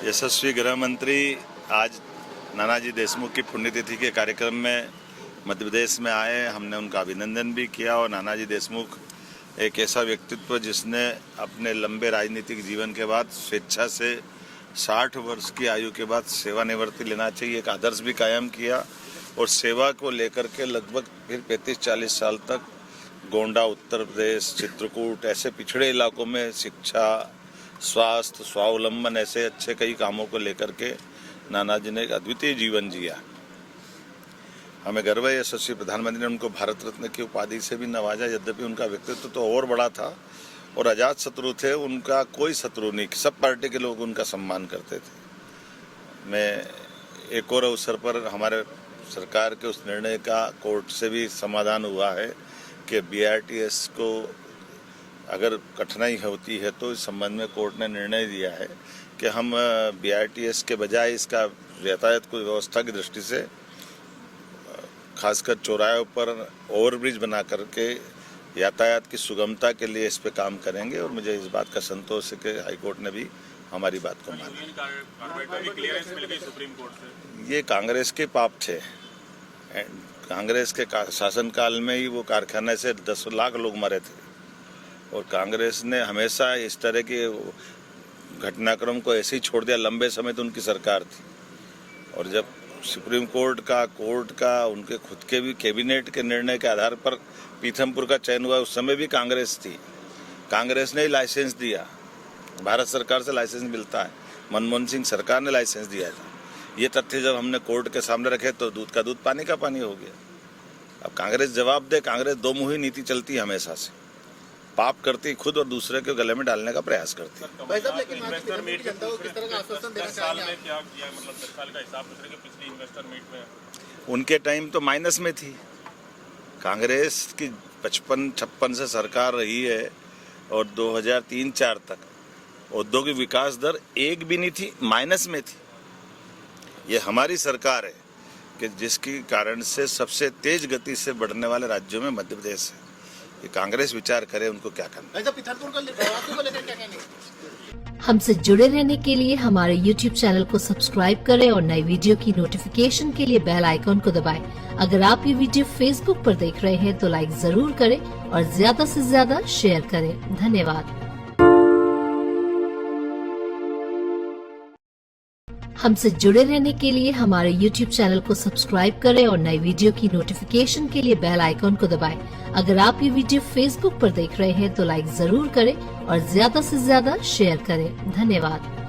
यशस्वी गृह मंत्री आज नानाजी देशमुख की पुण्यतिथि के कार्यक्रम में मध्य प्रदेश में आए। हमने उनका अभिनंदन भी किया और नानाजी देशमुख एक ऐसा व्यक्तित्व जिसने अपने लंबे राजनीतिक जीवन के बाद स्वेच्छा से 60 वर्ष की आयु के बाद सेवानिवृत्ति लेना चाहिए एक आदर्श भी कायम किया और सेवा को लेकर के लगभग फिर 35-40 साल तक गोंडा, उत्तर प्रदेश, चित्रकूट ऐसे पिछड़े इलाकों में शिक्षा, स्वास्थ्य, स्वावलंबन ऐसे अच्छे कई कामों को लेकर के नानाजी ने एक अद्वितीय जीवन जिया। हमें गर्व है यशस्वी प्रधानमंत्री ने उनको भारत रत्न की उपाधि से भी नवाजा। यद्यपि उनका व्यक्तित्व तो और बड़ा था और अजात शत्रु थे, उनका कोई शत्रु नहीं, सब पार्टी के लोग उनका सम्मान करते थे। मैं एक और अवसर पर हमारे सरकार के उस निर्णय का कोर्ट से भी समाधान हुआ है कि BRTS को अगर कठिनाई होती है तो इस संबंध में कोर्ट ने निर्णय दिया है कि हम BRTS के बजाय इसका यातायात की व्यवस्था की दृष्टि से खासकर चौराहों पर ओवरब्रिज बना करके यातायात की सुगमता के लिए इस पे काम करेंगे और मुझे इस बात का संतोष है कि हाईकोर्ट ने भी हमारी बात को माना। ये कांग्रेस के पाप थे। कांग्रेस के शासनकाल में ही वो कारखाने से 10 लाख लोग मरे थे और कांग्रेस ने हमेशा इस तरह के घटनाक्रम को ऐसे ही छोड़ दिया। लंबे समय तो उनकी सरकार थी और जब सुप्रीम कोर्ट का उनके खुद के भी कैबिनेट के निर्णय के आधार पर पीथमपुर का चयन हुआ, उस समय भी कांग्रेस थी। कांग्रेस ने ही लाइसेंस दिया, भारत सरकार से लाइसेंस मिलता है, मनमोहन सिंह सरकार ने लाइसेंस दिया था। ये तथ्य जब हमने कोर्ट के सामने रखे तो दूध का दूध पानी का पानी हो गया। अब कांग्रेस जवाब दे। कांग्रेस दो मुही नीति चलती है हमेशा से, पाप करती खुद और दूसरे के गले में डालने का प्रयास करती है। उनके टाइम तो माइनस में थी कांग्रेस की, 55-56 से सरकार रही है और 2003-04 तक औद्योगिक विकास दर एक भी नहीं थी, माइनस में थी। ये हमारी सरकार है कि जिसके कारण से सबसे तेज गति से बढ़ने वाले राज्यों में मध्य प्रदेश है। ये कांग्रेस विचार करे उनको क्या करना। हमसे जुड़े रहने के लिए हमारे YouTube चैनल को सब्सक्राइब करें और नई वीडियो की नोटिफिकेशन के लिए बेल आइकॉन को दबाएं। अगर आप ये वीडियो Facebook पर देख रहे हैं तो लाइक जरूर करें और ज्यादा से ज्यादा शेयर करें। धन्यवाद। हमसे जुड़े रहने के लिए हमारे YouTube चैनल को सब्सक्राइब करें और नई वीडियो की नोटिफिकेशन के लिए बेल आइकॉन को दबाएं। अगर आप ये वीडियो Facebook पर देख रहे हैं तो लाइक जरूर करें और ज्यादा से ज्यादा शेयर करें। धन्यवाद।